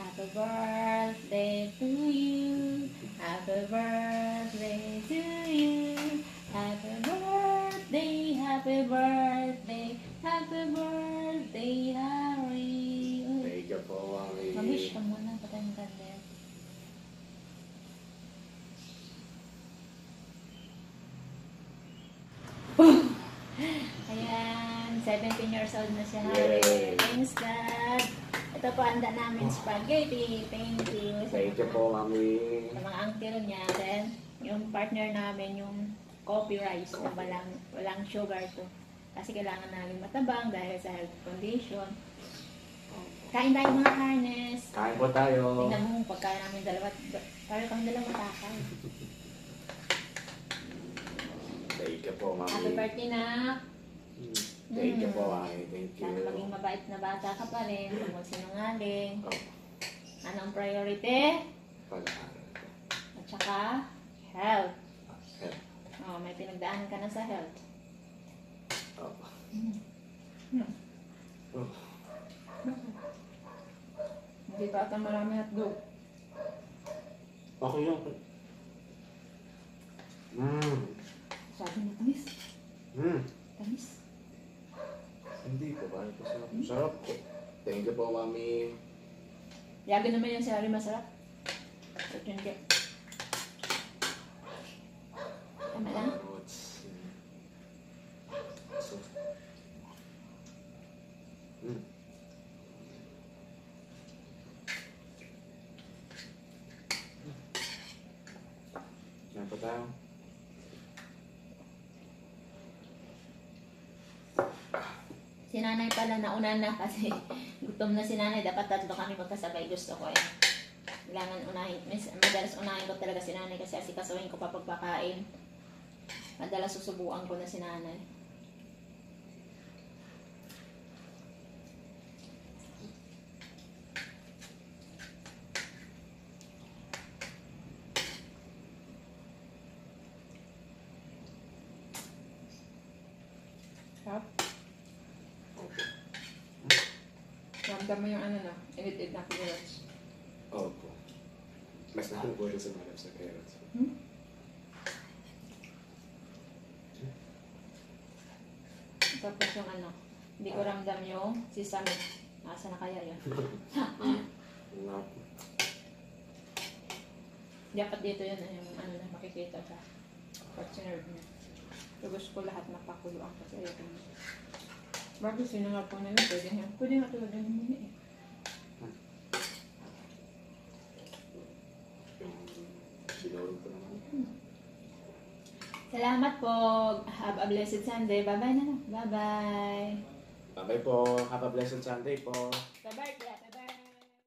Happy birthday to you. Happy birthday to you. Happy birthday, happy birthday, happy birthday, Harry. Thank you po, Mami. Mamish ka muna, patay ng candle. Ayan, 17 years old na si Harry. Yay. Thanks, God. Ito po, handa namin spaghetti. Thank you. Thank you po, Mami. Sa mga uncle niya. Then, yung partner namin, yung coffee rice na walang sugar to. Kasi kailangan namin matabang dahil sa health condition. Kain tayo mga harness. Kain po tayo. Tingnan mo, pagkain namin dalawa, pareho kami dalawa takay. Thank you po, Mami. Happy birthday na. Thank you po, Mami. Thank you. Sana maging mabait na bata ka pa rin. Huwag sinungaling. Oh, Anong priority? pag-aaral ko. At saka, health. Health. Oh, may pinagdaanan ka na sa health. Oh. Hmm. Oh. Hindi pa ata marami hotdog. Ako yun. Sabi na tamis. Tamis. Hindi po, bakit po sarap? Sarap po. Thank you po, Mami. Yaga naman yung si Harry masarap. At yun kaya. Tama lang? So, Yan po tayo. Si nanay pala nauna na kasi gutom na si nanay. Dapat tatlo kami magkasabay. Gusto ko eh. Kailangan unahin. Madalas unahin ko talaga si nanay kasi asikasuhin ko pa pagpakain. Madalas susubuan ko na si nanay. Sarap. Ramdam mo yung ano na, init-init na carrots. Opo. Mas nakuha rin sa malap sa carrots. Tapos yung ano, hindi ko ramdam yung sesame. Asa na kaya yun? Nga po. Dapat dito yun, yung ano na makikita sa pag-sinerve niya. So gusto ko lahat napakuluan kasi ayoko na. Bakit sinunga po na yun? Pwede nga tulad yun muna eh. Yung binulog ko naman. Salamat po. Have a blessed Sunday. Bye-bye na lang. Bye-bye. Bye-bye po. Have a blessed Sunday po. Sa birthday.